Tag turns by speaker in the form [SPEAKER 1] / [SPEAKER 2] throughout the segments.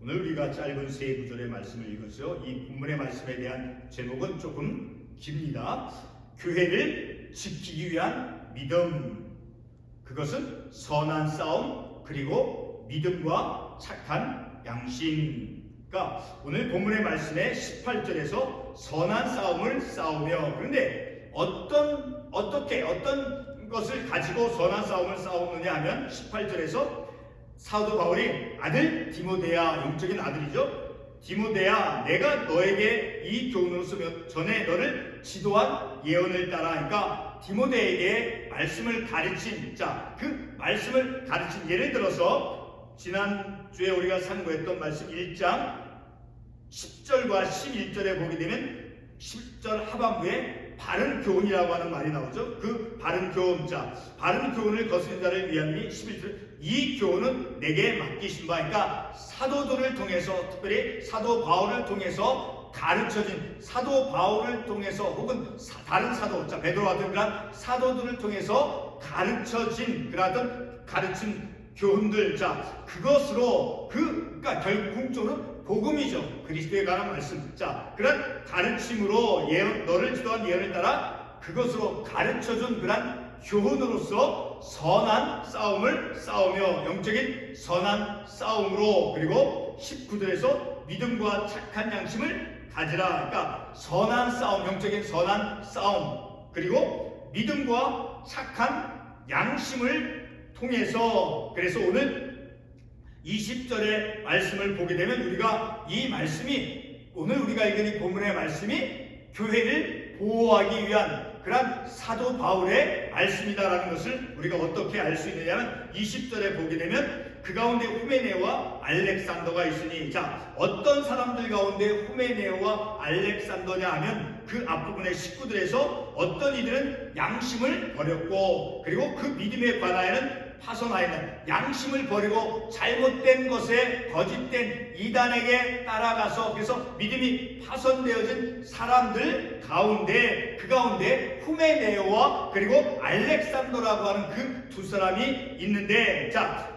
[SPEAKER 1] 오늘 우리가 짧은 세 구절의 말씀을 읽었죠. 이 본문의 말씀에 대한 제목은 조금 깁니다. 교회를 지키기 위한 믿음. 그것은 선한 싸움 그리고 믿음과 착한 양심. 그러니까 오늘 본문의 말씀에 18절에서 선한 싸움을 싸우며, 그런데 어떤 것을 가지고 선한 싸움을 싸우느냐 하면 18절에서 사도 바울이 아들 디모데야, 영적인 아들이죠. 디모데야, 내가 너에게 이 교훈을 쓰며 전에 너를 지도한 예언을 따라. 그러니까 디모데에게 말씀을 가르친, 그 말씀을 가르친, 예를 들어서 지난주에 우리가 상고했던 말씀 1장 10절과 11절에 보게 되면 10절 하반부에 바른 교훈이라고 하는 말이 나오죠. 그 바른 교훈, 바른 교훈을 거스린 자를 위함이니 11절, 이 교훈은 내게 맡기신 바. 그러니까 사도들을 통해서, 특별히 사도 바울을 통해서 가르쳐진, 사도 바울을 통해서 혹은 다른 사도, 베드로 같은 그런 사도들을 통해서 가르쳐진 그런 가르친 교훈들, 그것으로 그러니까 결국적으로 복음이죠. 그리스도에 관한 말씀. 그런 가르침으로 너를 지도한 예언을 따라 그것으로 가르쳐준 그런 교훈으로서 선한 싸움을 싸우며, 영적인 선한 싸움으로, 그리고 19절에서 믿음과 착한 양심을 가지라. 그러니까 선한 싸움, 영적인 선한 싸움, 그리고 믿음과 착한 양심을 통해서. 그래서 오늘 20절의 말씀을 보게 되면 우리가 이 말씀이, 오늘 우리가 읽은 이 본문의 말씀이 교회를 보호하기 위한 그런 사도 바울의 말씀이다라는 것을 우리가 어떻게 알 수 있느냐면 20절에 보게 되면 그 가운데 후메네와 알렉산더가 있으니, 어떤 사람들 가운데 후메네와 알렉산더냐 하면 그 앞부분의 19절에서 어떤 이들은 양심을 버렸고, 그리고 그 믿음에 관하여는 파손하여는, 양심을 버리고 잘못된 것에 거짓된 이단에게 따라가서, 그래서 믿음이 파손되어진 사람들 가운데, 그 가운데 후메네오와 그리고 알렉산더라고 하는 그 두 사람이 있는데,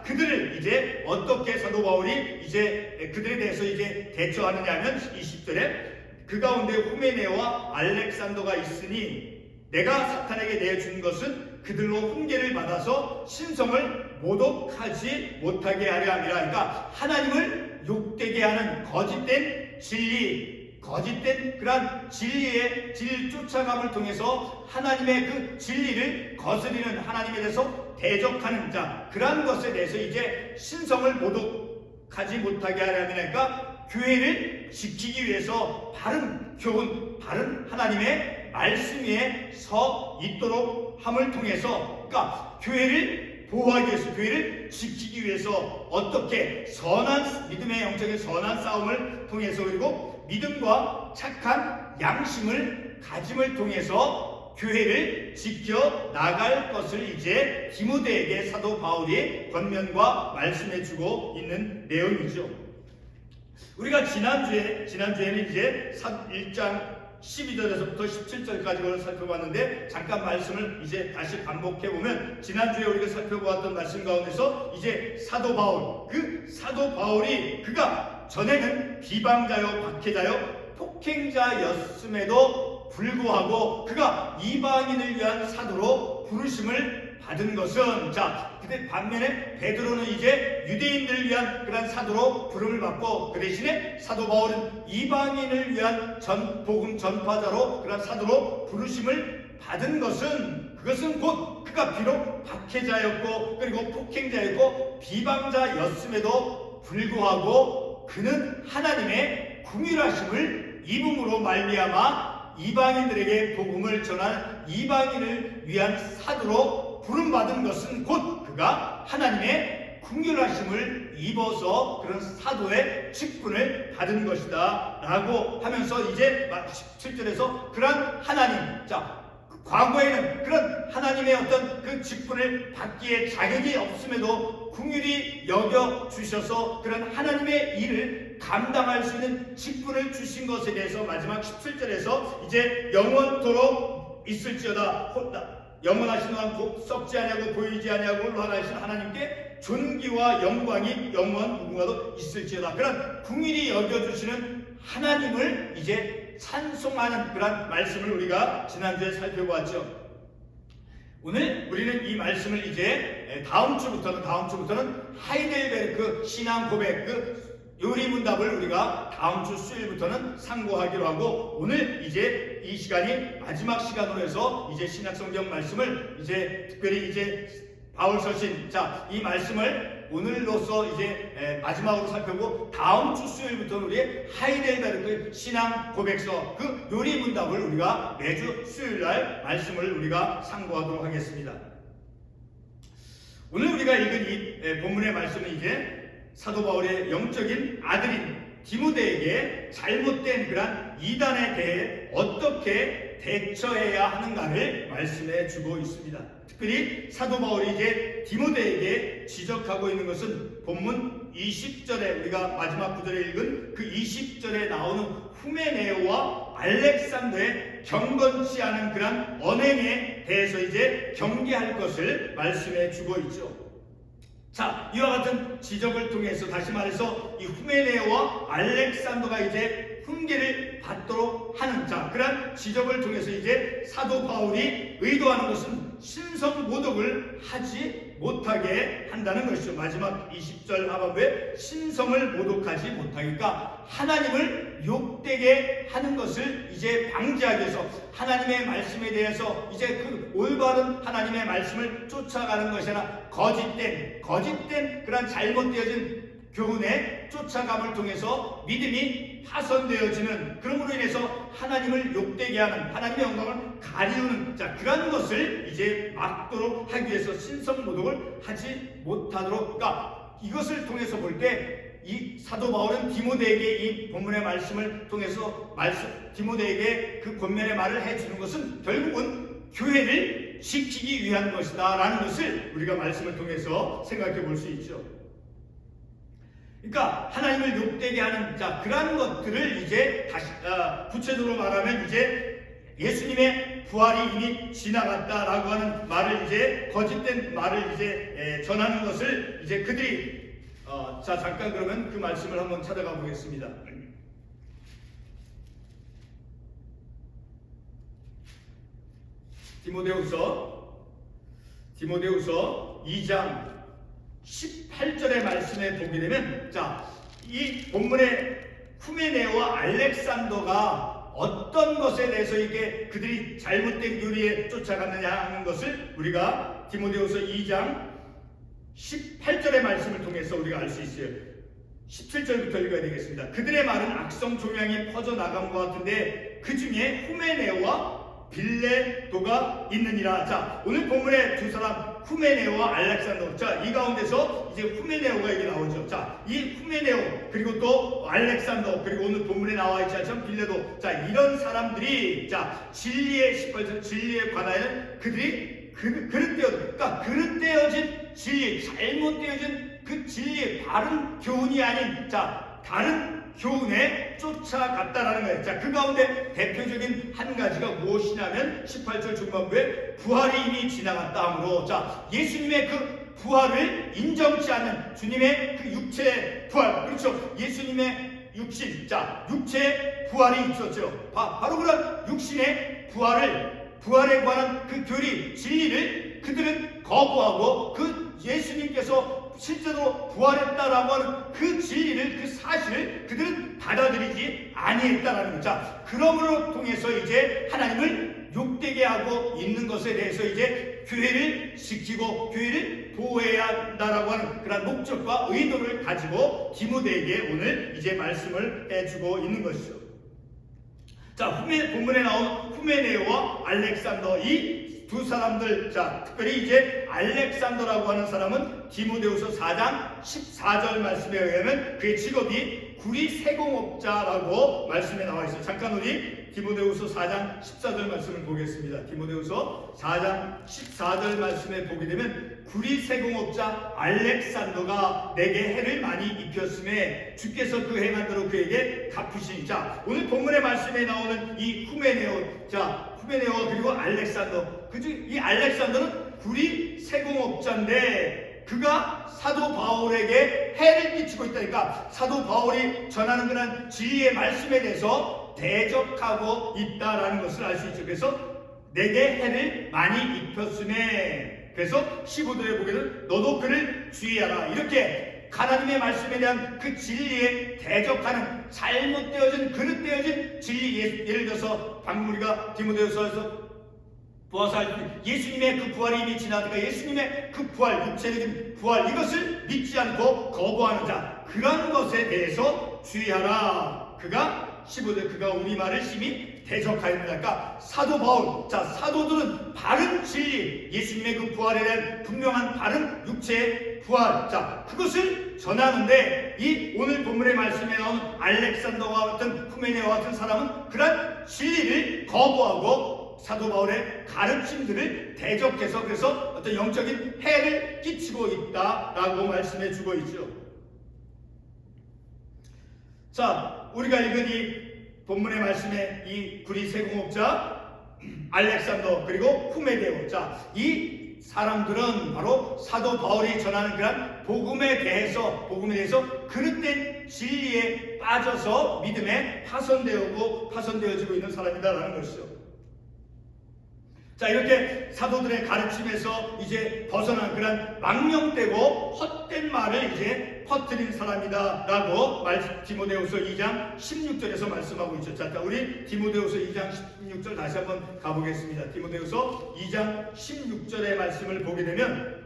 [SPEAKER 1] 그들을 이제 어떻게 사도 바울이 이제 그들에 대해서 이제 대처하느냐 하면 20절에 그 가운데 후메네오와 알렉산더가 있으니 내가 사탄에게 내준 것은 그들로 훈계를 받아서 신성을 모독하지 못하게 하려 함이라. 그러니까 하나님을 욕되게 하는 거짓된 진리, 거짓된 그러한 진리의 쫓아감을 통해서 하나님의 그 진리를 거스리는, 하나님에 대해서 대적하는 그러한 것에 대해서 이제 신성을 모독하지 못하게 하려 함이니까 교회를 지키기 위해서 바른 교훈, 바른 하나님의 말씀 위에 서 있도록 함을 통해서, 그러니까 교회를 보호하기 위해서, 교회를 지키기 위해서 어떻게 선한 믿음의 영적인 선한 싸움을 통해서, 그리고 믿음과 착한 양심을 가짐을 통해서 교회를 지켜 나갈 것을 이제 디모데에게 사도 바울이 권면과 말씀해주고 있는 내용이죠. 우리가 지난주에는 이제 1장 12절에서부터 17절까지를 살펴봤는데, 잠깐 말씀을 이제 다시 반복해보면 지난주에 우리가 살펴보았던 말씀 가운데서 이제 사도 바울이 그가 전에는 비방자요 박해자요 폭행자였음에도 불구하고 그가 이방인을 위한 사도로 부르심을 받은 것은, 근데 반면에 베드로는 이제 유대인들을 위한 그런 사도로 부름을 받고, 그 대신에 사도 바울은 이방인을 위한 복음 전파자로, 그런 사도로 부르심을 받은 것은, 그것은 곧 그가 비록 박해자였고 그리고 폭행자였고 비방자였음에도 불구하고 그는 하나님의 긍휼하심을 입음으로 말미암아 이방인들에게 복음을 전하는 이방인을 위한 사도로 부름받은 것은 곧 그가 하나님의 긍휼하심을 입어서 그런 사도의 직분을 받은 것이다 라고 하면서 이제 17절에서 그런 하나님, 과거에는 그런 하나님의 어떤 그 직분을 받기에 자격이 없음에도 긍휼히 여겨 주셔서 그런 하나님의 일을 감당할 수 있는 직분을 주신 것에 대해서 마지막 17절에서 이제 영원토록 있을지어다, 영원하신 동안 썩지 아니하고 보이지 아니하고 홀로 하나이신 하나님께 존귀와 영광이 영원 무궁화도 있을지어다. 그런 궁일이 여겨주시는 하나님을 이제 찬송하는 그런 말씀을 우리가 지난주에 살펴보았죠. 오늘 우리는 이 말씀을 이제 다음 주부터는 하이델베르크 신앙 고백 요리문답을 우리가 다음 주 수요일부터는 상고하기로 하고, 오늘 이제 이 시간이 마지막 시간으로 해서 이제 신약성경 말씀을 이제 특별히 이제 바울서신 이 말씀을 오늘로서 이제 마지막으로 살펴보고, 다음 주 수요일부터는 우리 하이델베르크 신앙 고백서 요리문답을 우리가 매주 수요일날 말씀을 우리가 상고하도록 하겠습니다. 오늘 우리가 읽은 이 본문의 말씀은 이제 사도 바울의 영적인 아들인 디모데에게 잘못된 그런 이단에 대해 어떻게 대처해야 하는가를 말씀해 주고 있습니다. 특별히 사도 바울이 이제 디모데에게 지적하고 있는 것은 본문 20절에 우리가 마지막 구절에 읽은 그 20절에 나오는 후메네오와 알렉산더의 경건치 않은 그런 언행에 대해서 이제 경계할 것을 말씀해 주고 있죠. 이와 같은 지적을 통해서 다시 말해서 이 후메네오와 알렉산더가 이제 훈계를 받도록 하는 그런 지적을 통해서 이제 사도 바울이 의도하는 것은 신성 모독을 하지 못하게 한다는 것이죠. 마지막 20절 하반부에 신성을 모독하지 못하니까 하나님을 욕되게 하는 것을 이제 방지하기 위해서 하나님의 말씀에 대해서 이제 그 올바른 하나님의 말씀을 쫓아가는 것이 아니라 거짓된 그런 잘못되어진 교훈의 쫓아감을 통해서 믿음이 파손되어지는, 그러므로 인해서 하나님을 욕되게 하는, 하나님의 영광을 가리우는 그런 것을 이제 막도록 하기 위해서 신성모독을 하지 못하도록, 이것을 통해서 볼 때 이 사도 바울은 디모데에게 이 본문의 말씀을 통해서 디모데에게 그 권면의 말을 해주는 것은 결국은 교회를 지키기 위한 것이다 라는 것을 우리가 말씀을 통해서 생각해 볼 수 있죠. 그러니까 하나님을 욕되게 하는 그러한 것들을 이제 다시 구체적으로 말하면 이제 예수님의 부활이 이미 지나갔다라고 하는 말을 이제 거짓된 말을 이제 전하는 것을 이제 그들이 잠깐 그러면 그 말씀을 한번 찾아가 보겠습니다. 디모데후서 2장 18절의 말씀에 보게 되면 이 본문의 후메네오와 알렉산더가 어떤 것에 대해서 이게 그들이 잘못된 교리에 쫓아갔느냐 하는 것을 우리가 디모데후서 2장 18절의 말씀을 통해서 우리가 알 수 있어요. 17절부터 읽어야 되겠습니다. 그들의 말은 악성 종양이 퍼져나간 것 같은데 그 중에 후메네오와 빌레도가 있느니라. 오늘 본문의 두 사람 후메네오와 알렉산더, 이 가운데서 이제 후메네오가 여기 나오죠. 이 후메네오 그리고 또 알렉산더 그리고 오늘 본문에 나와 있지 않지만 빌레도, 이런 사람들이 진리의 18절 진리에 관하여는 그들이 그릇되어진 진리, 잘못되어진 그 진리의 바른 교훈이 아닌 다른 교훈에 쫓아갔다라는 거예요. 그 가운데 대표적인 한 가지가 무엇이냐면 18절 중반부에 부활이 이미 지나갔다 하므로 예수님의 그 부활을 인정치 않는 주님의 그 육체의 부활, 그렇죠? 예수님의 육신, 육체의 부활이 있었죠. 바로 그런 육신의 부활에 관한 그 교리, 진리를 그들은 거부하고 그 예수님께서 실제로 부활했다라고 하는 그 진리를, 그 사실을 그들은 받아들이지 아니했다라는 거죠. 그러므로 통해서 이제 하나님을 욕되게 하고 있는 것에 대해서 이제 교회를 지키고 교회를 보호해야 한다라고 하는 그런 목적과 의도를 가지고 디모데에게 오늘 이제 말씀을 해주고 있는 것이죠. 본문에 나온 후메네오와 알렉산더, 이 두 사람들, 특별히 이제 알렉산더라고 하는 사람은 디모데후서 4장 14절 말씀에 의하면 그의 직업이 구리 세공업자라고 말씀에 나와 있어요. 잠깐 우리 디모데후서 4장 14절 말씀을 보겠습니다. 디모데후서 4장 14절 말씀에 보게 되면 구리 세공업자 알렉산더가 내게 해를 많이 입혔음에 주께서 그 행한 대로 그에게 갚으시니. 오늘 본문의 말씀에 나오는 이 후메네오 그리고 알렉산더, 이 알렉산더는 구리 세공업자인데 그가 사도 바울에게 해를 끼치고 있다니까. 사도 바울이 전하는 그런 진리의 말씀에 대해서 대적하고 있다라는 것을 알 수 있죠. 그래서 내게 해를 많이 입혔으네. 그래서 15절에 보기에는 너도 그를 주의하라. 이렇게 하나님의 말씀에 대한 그 진리에 대적하는 잘못되어진 그릇되어진 진리, 예를 들어서 방금 우리가 디모데후서에서 보아서 예수님의 그 부활이 이미 지나니까 예수님의 그 부활, 육체적인 부활, 이것을 믿지 않고 거부하는 자, 그런 것에 대해서 주의하라. 그가 15절, 그가 우리 말을 심히 대적하였느니라. 그러니까 사도 바울, 자, 사도들은 바른 진리, 예수님의 그 부활에 대한 분명한 바른 육체의 부활, 자, 그것을 전하는데, 이 오늘 본문의 말씀에 나오는 알렉산더와 같은 후메네와 같은 사람은 그런 진리를 거부하고 사도 바울의 가르침들을 대적해서 그래서 어떤 영적인 해를 끼치고 있다라고 말씀해 주고 있죠. 자, 우리가 읽은 이 본문의 말씀에 이 구리 세공업자 알렉산더 그리고 후메네오, 자, 이 사람들은 바로 사도 바울이 전하는 그런 복음에 대해서 그릇된 진리에 빠져서 믿음에 파손되어지고 있는 사람이다라는 것이죠. 자, 이렇게 사도들의 가르침에서 이제 벗어난 그런 망령되고 헛된 말을 이제 퍼뜨린 사람이다라고 디모데후서 2장 16절에서 말씀하고 있죠. 자, 우리 디모데후서 2장 16절 다시 한번 가보겠습니다. 디모데후서 2장 16절의 말씀을 보게 되면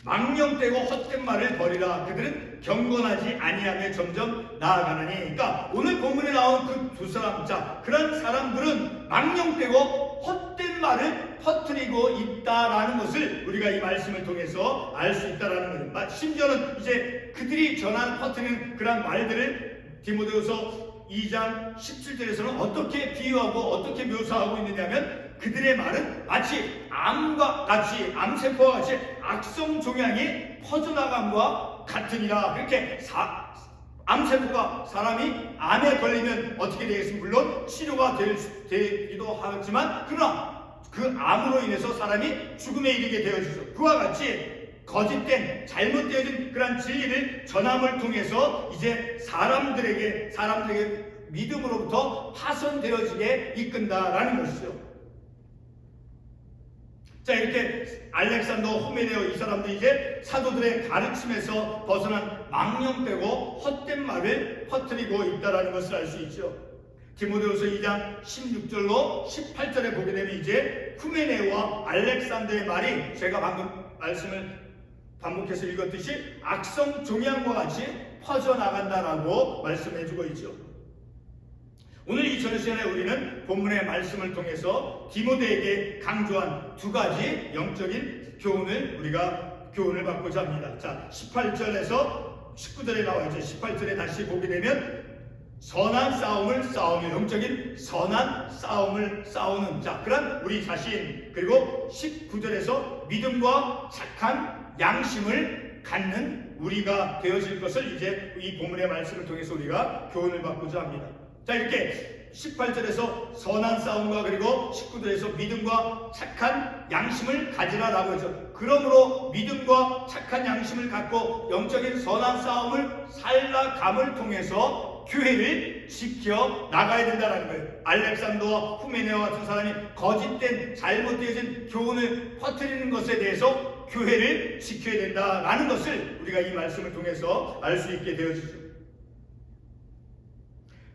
[SPEAKER 1] 망령되고 헛된 말을 버리라. 그들은 경건하지 아니하며 점점 나아가나니. 그러니까 오늘 본문에 나온 그 두 사람, 자, 그런 사람들은 망령되고 헛된 말을 퍼뜨리고 있다라는 것을 우리가 이 말씀을 통해서 알 수 있다라는 거예요. 심지어는 이제 그들이 퍼뜨리는 그런 말들을 디모데후서 2장 17절에서는 어떻게 비유하고 어떻게 묘사하고 있느냐면, 그들의 말은 마치 암과 같이, 암세포와 같이 악성 종양이 퍼져나감과 같으니라. 그렇게 암세포가 사람이 암에 걸리면 어떻게 되겠습니까? 물론 치료가 되기도 하지만, 그러나 그 암으로 인해서 사람이 죽음에 이르게 되어지죠. 그와 같이 거짓된 잘못되어진 그런 진리를 전함을 통해서 이제 사람들에게 믿음으로부터 파손되어지게 이끈다라는 것이죠. 자, 이렇게 알렉산더, 후메네오, 이 사람들이 이제 사도들의 가르침에서 벗어난 망령되고 헛된 말을 퍼뜨리고 있다라는 것을 알 수 있죠. 디모데후서 2장 16절로 18절에 보게 되면 이제 후메네오와 알렉산더의 말이 제가 방금 말씀을 반복해서 읽었듯이 악성 종양과 같이 퍼져나간다라고 말씀해주고 있죠. 오늘 이 전 시간에 우리는 본문의 말씀을 통해서 디모데에게 강조한 두 가지 영적인 교훈을 받고자 합니다. 자, 18절에서 19절에 나와 있죠. 18절에 다시 보게 되면 선한 싸움을 싸우며, 영적인 선한 싸움을 싸우는 자, 그런 우리 자신, 그리고 19절에서 믿음과 착한 양심을 갖는 우리가 되어질 것을 이제 이 본문의 말씀을 통해서 우리가 교훈을 받고자 합니다. 자, 이렇게 18절에서 선한 싸움과 그리고 19절에서 믿음과 착한 양심을 가지라라고 했죠. 그러므로 믿음과 착한 양심을 갖고 영적인 선한 싸움을 살아감을 통해서 교회를 지켜 나가야 된다는 거예요. 알렉산더와 후메네와 같은 사람이 거짓된 잘못되어진 교훈을 퍼뜨리는 것에 대해서 교회를 지켜야 된다라는 것을 우리가 이 말씀을 통해서 알 수 있게 되어지죠.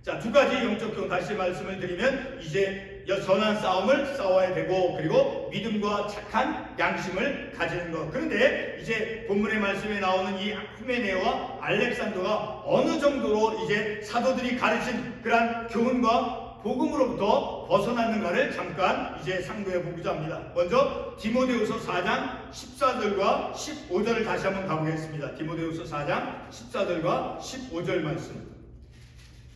[SPEAKER 1] 자, 두 가지 영적 교훈 다시 말씀을 드리면 이제 선한 싸움을 싸워야 되고, 그리고 믿음과 착한 양심을 가지는 것. 그런데 이제 본문의 말씀에 나오는 이 후메네와 알렉산더가 어느 정도로 이제 사도들이 가르친 그러한 교훈과 복음으로부터 벗어났는가를 잠깐 이제 상고해 보고자 합니다. 먼저 디모데후서 4장 14절과 15절을 다시 한번 가보겠습니다. 디모데후서 4장 14절과 15절 말씀.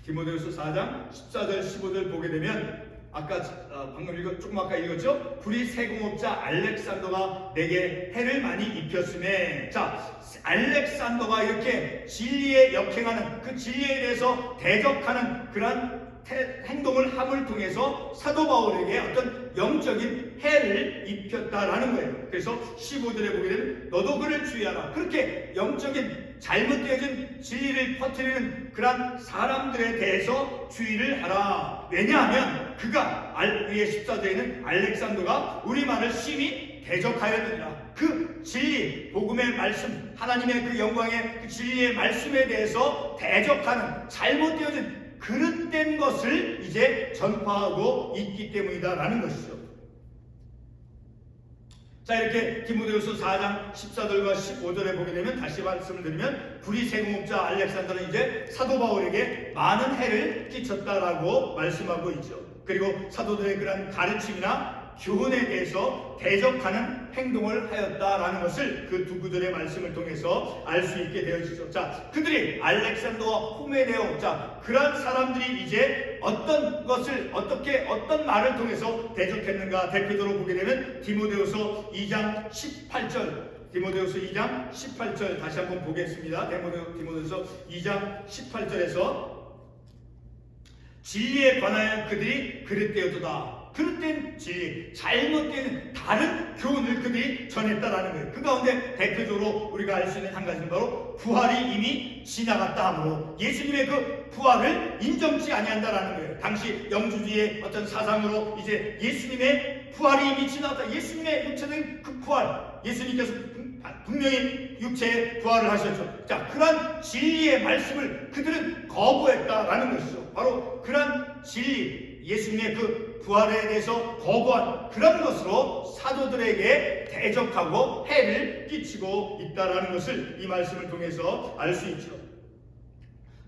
[SPEAKER 1] 디모데후서 4장 14절 15절 보게 되면 아까 조금 아까 읽었죠? 구리 세공업자 알렉산더가 내게 해를 많이 입혔음에, 자, 알렉산더가 이렇게 진리에 역행하는, 그 진리에 대해서 대적하는 그런 행동을 함을 통해서 사도 바울에게 어떤 영적인 해를 입혔다라는 거예요. 그래서 15절에 보게 되면 너도 그를 주의하라. 그렇게 영적인 잘못되어진 진리를 퍼뜨리는 그런 사람들에 대해서 주의를 하라. 왜냐하면 그가 위에 14절에 있는 알렉산더가 우리만을 심히 대적하였느니라. 그 진리, 복음의 말씀, 하나님의 그 영광의 그 진리의 말씀에 대해서 대적하는 잘못되어진 그릇된 것을 이제 전파하고 있기 때문이다라는 것이죠. 자, 이렇게 디모데후서 4장 14절과 15절에 보게 되면 다시 말씀을 드리면 불의 세공업자 알렉산더는 이제 사도 바울에게 많은 해를 끼쳤다라고 말씀하고 있죠. 그리고 사도들의 그런 가르침이나 교훈에 대해서 대적하는 행동을 하였다라는 것을 그 두 구절의 말씀을 통해서 알 수 있게 되어지죠. 자, 그들이 알렉산더와 후메네오, 자, 그런 사람들이 이제 어떤 것을 어떤 말을 통해서 대적했는가 대표적으로 보게 되면 디모데후서 2장 18절, 디모데후서 2장 18절 다시 한번 보겠습니다. 디모데후서 2장 18절에서 진리에 관하여 그들이 그릇되었도다. 그릇된 진리, 잘못된 다른 교훈을 그들이 전했다라는 거예요. 그 가운데 대표적으로 우리가 알 수 있는 한 가지는 바로 부활이 이미 지나갔다 하므로 예수님의 그 부활을 인정치 아니한다라는 거예요. 당시 영주주의의 어떤 사상으로 이제 예수님의 부활이 이미 지나갔다. 예수님의 육체적인 그 부활, 예수님께서 분명히 육체의 부활을 하셨죠. 자, 그러한 진리의 말씀을 그들은 거부했다라는 것이죠. 바로 그러한 진리, 예수님의 그 부활에 대해서 거부한 그런 것으로 사도들에게 대적하고 해를 끼치고 있다라는 것을 이 말씀을 통해서 알 수 있죠.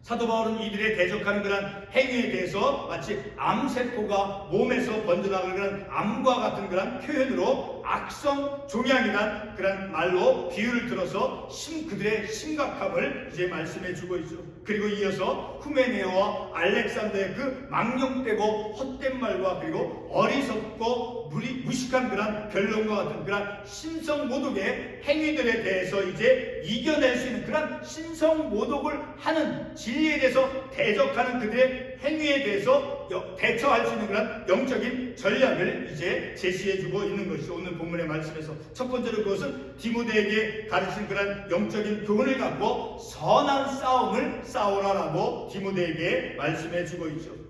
[SPEAKER 1] 사도 바울은 이들의 대적하는 그런 행위에 대해서 마치 암세포가 몸에서 번져나가는 그런 암과 같은 그런 표현으로 악성 종양이란 그런 말로 비유를 들어서 그들의 심각함을 이제 말씀해 주고 있죠. 그리고 이어서 후메네오와 알렉산더의 그 망령되고 헛된 말과 그리고 어리석고 무식한 그런 변론과 같은 그런 신성모독의 행위들에 대해서 이제 이겨낼 수 있는 그런 신성모독을 하는 진리에 대해서 대적하는 그들의 행위에 대해서 대처할 수 있는 그런 영적인 전략을 이제 제시해주고 있는 것이죠. 오늘 본문의 말씀에서 첫 번째로 그것은 디모데에게 가르친 그런 영적인 교훈을 갖고 선한 싸움을 싸우라라고 디모데에게 말씀해주고 있죠.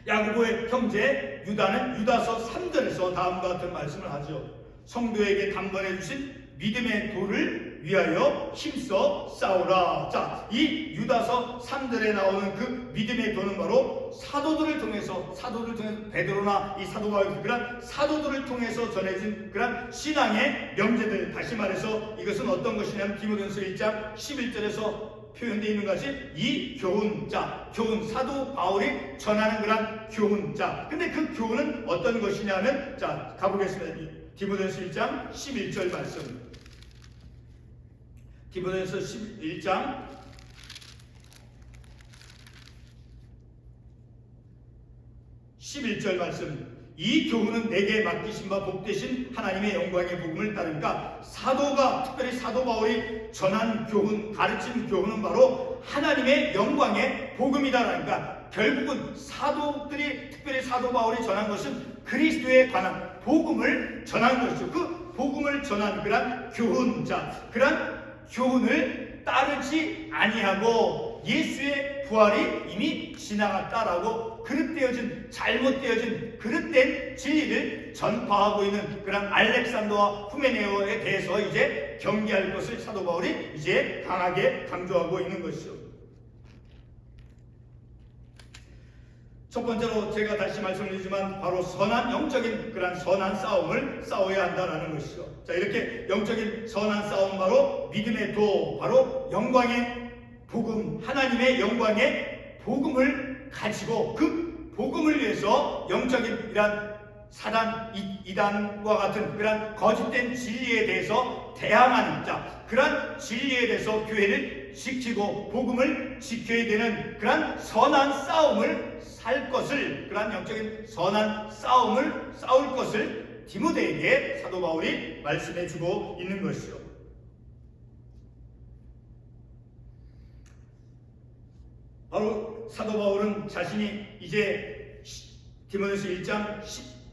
[SPEAKER 1] 야고보의 형제 유다는 유다서 3절에서 다음과 같은 말씀을 하죠. 성도에게 단번해 주신 믿음의 도를 위하여 힘써 싸우라. 자, 이 유다서 3절에 나오는 그 믿음의 도는 바로 사도들을 통해서 베드로나 이 사도 바울 그런 사도들을 통해서 전해진 그런 신앙의 명제들, 다시 말해서 이것은 어떤 것이냐면 디모데후서 1장 11절에서 표현되어 있는 것이 이 교훈, 자, 교훈, 사도 바울이 전하는 그런 교훈. 자, 근데 그 교훈은 어떤 것이냐면, 자, 가보겠습니다. 디모데후서 1장 11절 말씀. 디모데후서 1장 11절 말씀. 이 교훈은 내게 맡기신 바 복되신 하나님의 영광의 복음을 따르니까 사도가, 특별히 사도 바울이 전한 교훈, 가르친 교훈은 바로 하나님의 영광의 복음이다라니까 결국은 사도들이, 특별히 사도 바울이 전한 것은 그리스도에 관한 복음을 전한 것이죠. 그 복음을 전한 그런 교훈, 자, 그런 교훈을 따르지 아니하고 예수의 부활이 이미 지나갔다라고 그릇되어진, 잘못되어진 그릇된 진리를 전파하고 있는 그런 알렉산더와 후메네오에 대해서 이제 경계할 것을 사도 바울이 이제 강하게 강조하고 있는 것이죠. 첫 번째로 제가 다시 말씀드리지만 바로 선한 영적인 그런 선한 싸움을 싸워야 한다는 것이죠. 자, 이렇게 영적인 선한 싸움, 바로 믿음의 도, 바로 영광의 복음, 하나님의 영광의 복음을 가지고 그 복음을 위해서 영적인 이런 사단, 이단과 같은 그런 거짓된 진리에 대해서 대항하는, 자, 그런 진리에 대해서 교회를 지키고 복음을 지켜야 되는 그런 선한 싸움을 살 것을, 그런 영적인 선한 싸움을 싸울 것을 디모데에게 사도 바울이 말씀해 주고 있는 것이죠. 바로 사도 바울은 자신이 이제 디모데후서 1장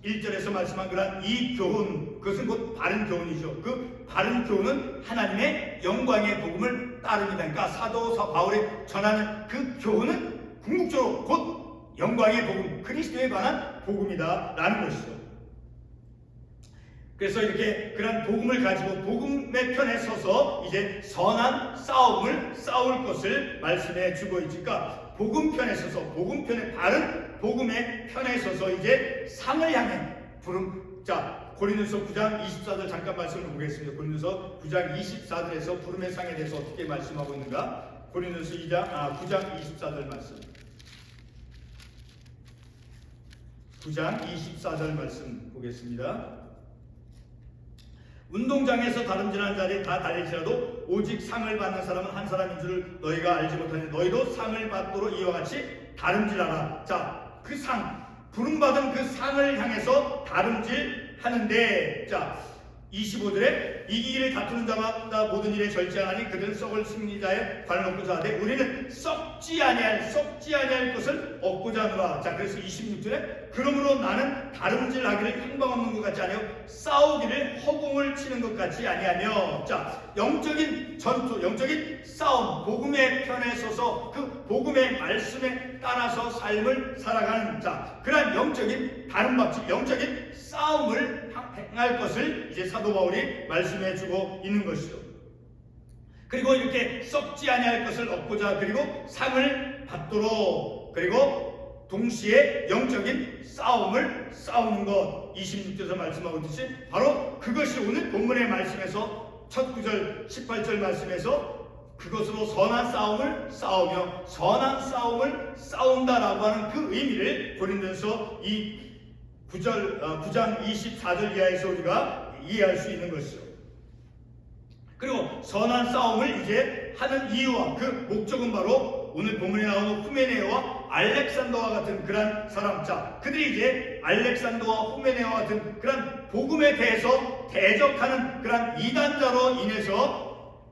[SPEAKER 1] 11절에서 말씀한 그런 이 교훈, 그것은 곧 바른 교훈이죠. 그 바른 교훈은 하나님의 영광의 복음을 따릅니다. 그러니까 사도 바울이 전하는 그 교훈은 궁극적으로 곧 영광의 복음, 그리스도에 관한 복음이다 라는 것이죠. 그래서 이렇게 그런 복음을 가지고 복음의 편에 서서 이제 선한 싸움을 싸울 것을 말씀해 주고 있으니까 복음 편에 서서, 복음 편에 바른 복음의 편에 서서 이제 상을 향해 부름. 자, 고린도서 9장 24절 잠깐 말씀을 보겠습니다. 고린도서 9장 24절에서 부름의 상에 대해서 어떻게 말씀하고 있는가? 고린도서 9장 24절 말씀. 9장 24절 말씀 보겠습니다. 운동장에서 다름질하는 자리에 다 달릴지라도 오직 상을 받는 사람은 한 사람인 줄 너희가 알지 못하니 너희도 상을 받도록 이와 같이 다름질하라. 자, 그 상, 부름받은 그 상을 향해서 다름질하는데, 자 25절에 이기기를 다투는 자마다 모든 일에 절제하니 그들은 썩을 승리자의 관을 얻고자 하되 우리는 썩지 아니할 것을 얻고자 하노라. 자, 그래서 26절에 그러므로 나는 다름질하기를 향방 없는 것 같지 아니하여 싸우기를 허공을 치는 것 같이 아니하며. 자, 영적인 전투, 영적인 싸움, 복음의 편에 서서 그 복음의 말씀에 따라서 삶을 살아가는, 자, 그러한 영적인 다름박질, 영적인 싸움을 행할 것을 이제 사도 바울이 말씀해 주고 있는 것이죠. 그리고 이렇게 썩지 아니할 것을 얻고자, 그리고 상을 받도록, 그리고 동시에 영적인 싸움을 싸우는 것, 26절에서 말씀하고 있듯이 바로 그것이 오늘 본문의 말씀에서 첫 구절 18절 말씀에서 그것으로 선한 싸움을 싸우며 선한 싸움을 싸운다라고 하는 그 의미를 고린도서 이 9장 24절 이하에서 우리가 이해할 수 있는 것이죠. 그리고 선한 싸움을 이제 하는 이유와 그 목적은 바로 오늘 본문에 나오는 후메네오와 알렉산더와 같은 그런 사람, 자, 그들이 이제 알렉산더와 후메네오와 같은 그런 복음에 대해서 대적하는 그런 이단자로 인해서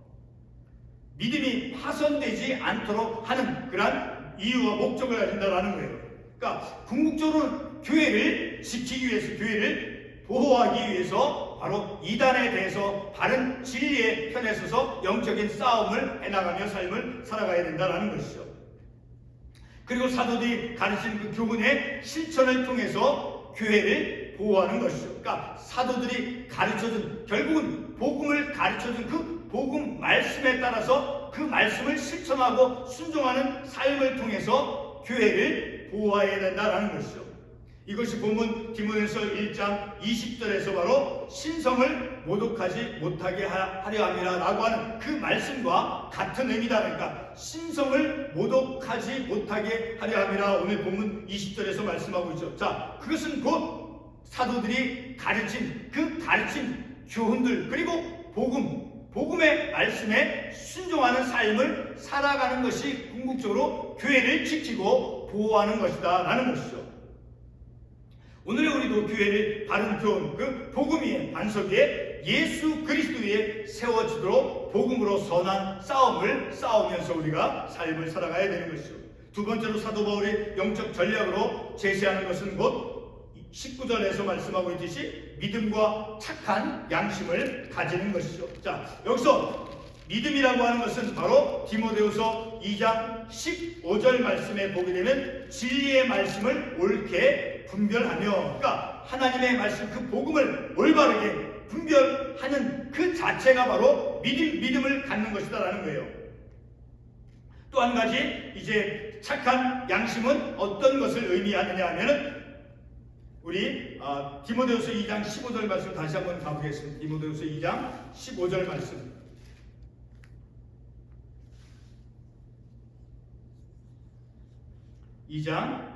[SPEAKER 1] 믿음이 파손되지 않도록 하는 그런 이유와 목적을 가진다라는 거예요. 그러니까 궁극적으로 교회를 지키기 위해서, 교회를 보호하기 위해서 바로 이단에 대해서 바른 진리의 편에 서서 영적인 싸움을 해나가며 삶을 살아가야 된다는 것이죠. 그리고 사도들이 가르친 그 교훈의 실천을 통해서 교회를 보호하는 것이죠. 그러니까 사도들이 가르쳐준, 결국은 복음을 가르쳐준 그 복음 말씀에 따라서 그 말씀을 실천하고 순종하는 삶을 통해서 교회를 보호해야 된다는 것이죠. 이것이 본문 디모데후서 1장 20절에서 바로 신성을 모독하지 못하게 하려 함이라 라고 하는 그 말씀과 같은 의미다. 그러니까 신성을 모독하지 못하게 하려 함이라 오늘 본문 20절에서 말씀하고 있죠. 자, 그것은 곧 사도들이 가르친 그 가르친 교훈들, 그리고 복음의 말씀에 순종하는 삶을 살아가는 것이 궁극적으로 교회를 지키고 보호하는 것이다 라는 것이죠. 오늘의 우리도 교회를 바른 교훈, 그 복음 위에, 반석 위에 예수 그리스도 위에 세워지도록 복음으로 선한 싸움을 싸우면서 우리가 삶을 살아가야 되는 것이죠. 두 번째로 사도 바울이 영적 전략으로 제시하는 것은 곧 19절에서 말씀하고 있듯이 믿음과 착한 양심을 가지는 것이죠. 자, 여기서 믿음이라고 하는 것은 바로 디모데후서 2장 15절 말씀에 보게 되면 진리의 말씀을 옳게 분별하며, 그러니까 하나님의 말씀, 그 복음을 올바르게 분별하는 그 자체가 바로 믿음을 갖는 것이다라는 거예요. 또 한 가지 이제 착한 양심은 어떤 것을 의미하느냐 하면은 우리 디모데후서 2장 15절 말씀 다시 한번 가보겠습니다. 디모데후서 2장 15절 말씀. 이 장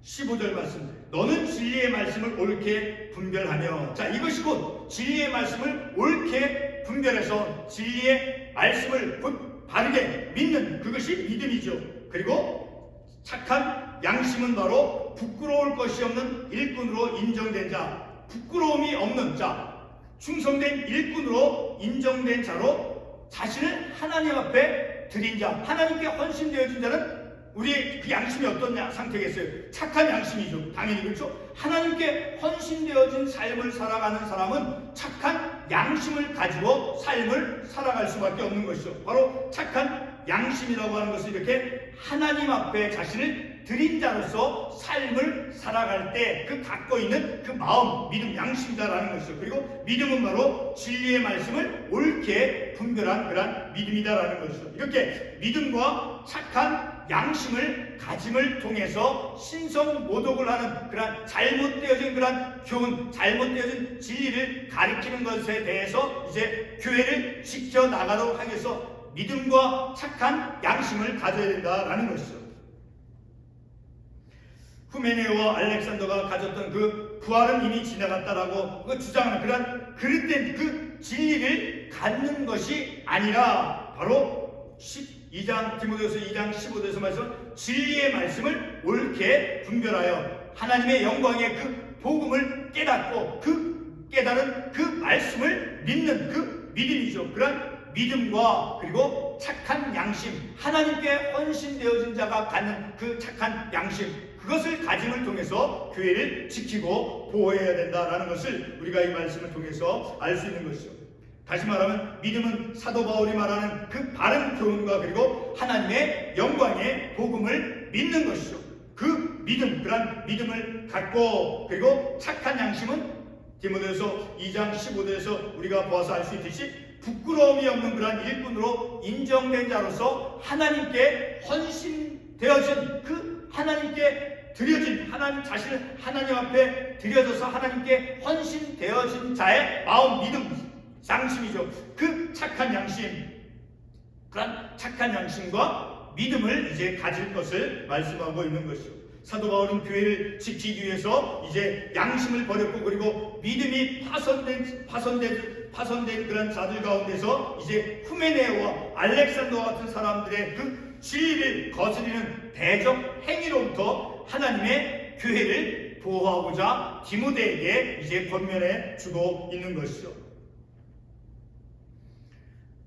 [SPEAKER 1] 15절 말씀. 너는 진리의 말씀을 옳게 분별하며. 자, 이것이 곧 진리의 말씀을 옳게 분별해서 진리의 말씀을 곧 바르게 믿는 그것이 믿음이죠. 그리고 착한 양심은 바로 부끄러울 것이 없는 일꾼으로 인정된 자, 부끄러움이 없는 자, 충성된 일꾼으로 인정된 자로 자신을 하나님 앞에 드린 자, 하나님께 헌신되어진 자는 우리의 그 양심이 어떤 상태겠어요? 착한 양심이죠. 당연히 그렇죠. 하나님께 헌신되어진 삶을 살아가는 사람은 착한 양심을 가지고 삶을 살아갈 수밖에 없는 것이죠. 바로 착한 양심이라고 하는 것은 이렇게 하나님 앞에 자신을 드린 자로서 삶을 살아갈 때 그 갖고 있는 그 마음, 믿음, 양심이다라는 것이죠. 그리고 믿음은 바로 진리의 말씀을 옳게 분별한 그런 믿음이다라는 것이죠. 이렇게 믿음과 착한 양심을 가짐을 통해서 신성모독을 하는 그런 잘못되어진 그런 교훈, 잘못되어진 진리를 가리키는 것에 대해서 이제 교회를 지켜나가도록 하기 위해서 믿음과 착한 양심을 가져야 된다라는 것이죠. 후메네오와 알렉산더가 가졌던 그 부활은 이미 지나갔다라고 그 주장하는 그런 그릇된 그 진리를 갖는 것이 아니라 바로 12장 디모데후서 2장 15절에서 말씀 진리의 말씀을 옳게 분별하여 하나님의 영광의 그 복음을 깨닫고 그 깨달은 그 말씀을 믿는 그 믿음이죠. 그런 믿음과 그리고 착한 양심, 하나님께 헌신되어진 자가 갖는 그 착한 양심, 그것을 가짐을 통해서 교회를 지키고 보호해야 된다라는 것을 우리가 이 말씀을 통해서 알 수 있는 것이죠. 다시 말하면 믿음은 사도 바울이 말하는 그 바른 교훈과 그리고 하나님의 영광의 복음을 믿는 것이죠. 그 믿음, 그런 믿음을 갖고 그리고 착한 양심은 디모데후서 2장 15절에서 우리가 보아서 알 수 있듯이 부끄러움이 없는 그런 일꾼으로 인정된 자로서 하나님께 헌신되어진 그 하나님께 드려진 하나님 자신을 하나님 앞에 드려져서 하나님께 헌신되어진 자의 마음, 믿음, 양심이죠. 그 착한 양심, 그런 착한 양심과 믿음을 이제 가질 것을 말씀하고 있는 것이죠. 사도 바울은 교회를 지키기 위해서 이제 양심을 버렸고 그리고 믿음이 파손된 그런 자들 가운데서 이제 후메네오와 알렉산더와 같은 사람들의 그 진리를 거스리는 대적 행위로부터 하나님의 교회를 보호하고자 디모데에게 이제 권면해 주고 있는 것이죠.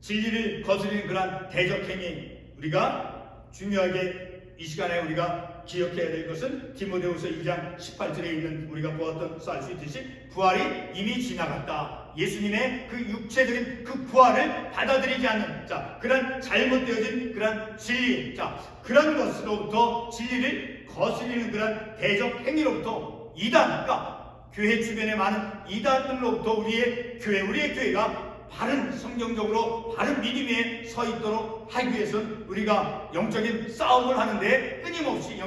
[SPEAKER 1] 진리를 거스리는 그런 대적 행위, 우리가 중요하게 이 시간에 우리가 기억해야 될 것은 디모데후서 2장 18절에 있는 우리가 보았던 알 수 있듯이 부활이 이미 지나갔다. 예수님의 그 육체적인 그 부활을 받아들이지 않는 그런 잘못되어진 그런 진리, 그런 것으로부터 진리를 거스리는 그런 대적 행위로부터 이단, 그러니까 교회 주변에 많은 이단들로부터 우리의 교회가 바른 성경적으로 바른 믿음에 서 있도록 하기 위해서는 우리가 영적인 싸움을 하는데 끊임없이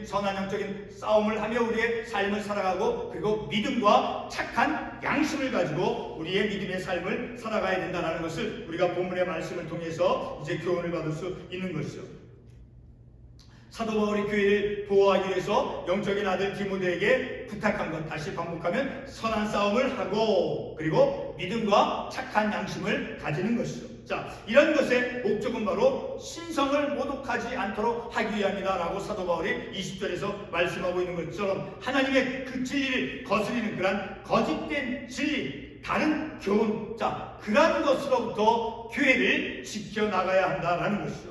[SPEAKER 1] 선한 영적인 싸움을 하며 우리의 삶을 살아가고 그리고 믿음과 착한 양심을 가지고 우리의 믿음의 삶을 살아가야 된다는 것을 우리가 본문의 말씀을 통해서 이제 교훈을 받을 수 있는 것이죠. 사도 바울이 교회를 보호하기 위해서 영적인 아들 디모데에게 부탁한 것, 다시 반복하면 선한 싸움을 하고 그리고 믿음과 착한 양심을 가지는 것이죠. 이런 것의 목적은 바로 신성을 모독하지 않도록 하기 위함이다 라고 사도 바울이 20절에서 말씀하고 있는 것처럼 하나님의 그 진리를 거스리는 그런 거짓된 진리, 다른 교훈, 그런 것으로부터 교회를 지켜나가야 한다라는 것이죠.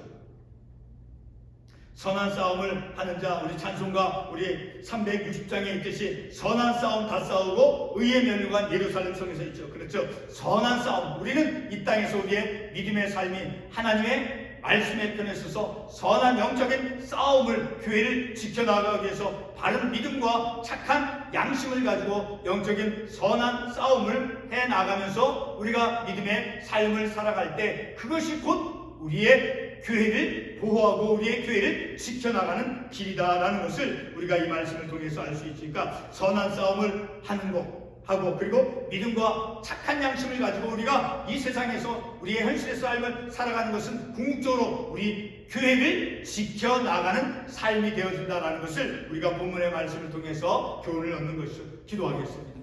[SPEAKER 1] 선한 싸움을 하는 자, 우리 찬송가 우리 360장에 있듯이 선한 싸움 다 싸우고 의의 면류관 예루살렘 성에서 있죠. 그렇죠. 선한 싸움, 우리는 이 땅에서 우리의 믿음의 삶이 하나님의 말씀의 편에 서서 선한 영적인 싸움을 교회를 지켜나가기 위해서 바른 믿음과 착한 양심을 가지고 영적인 선한 싸움을 해나가면서 우리가 믿음의 삶을 살아갈 때 그것이 곧 우리의 교회를 보호하고 우리의 교회를 지켜나가는 길이다라는 것을 우리가 이 말씀을 통해서 알 수 있으니까 선한 싸움을 하는 것 하고 그리고 믿음과 착한 양심을 가지고 우리가 이 세상에서 우리의 현실의 삶을 살아가는 것은 궁극적으로 우리 교회를 지켜나가는 삶이 되어진다라는 것을 우리가 본문의 말씀을 통해서 교훈을 얻는 것이죠. 기도하겠습니다.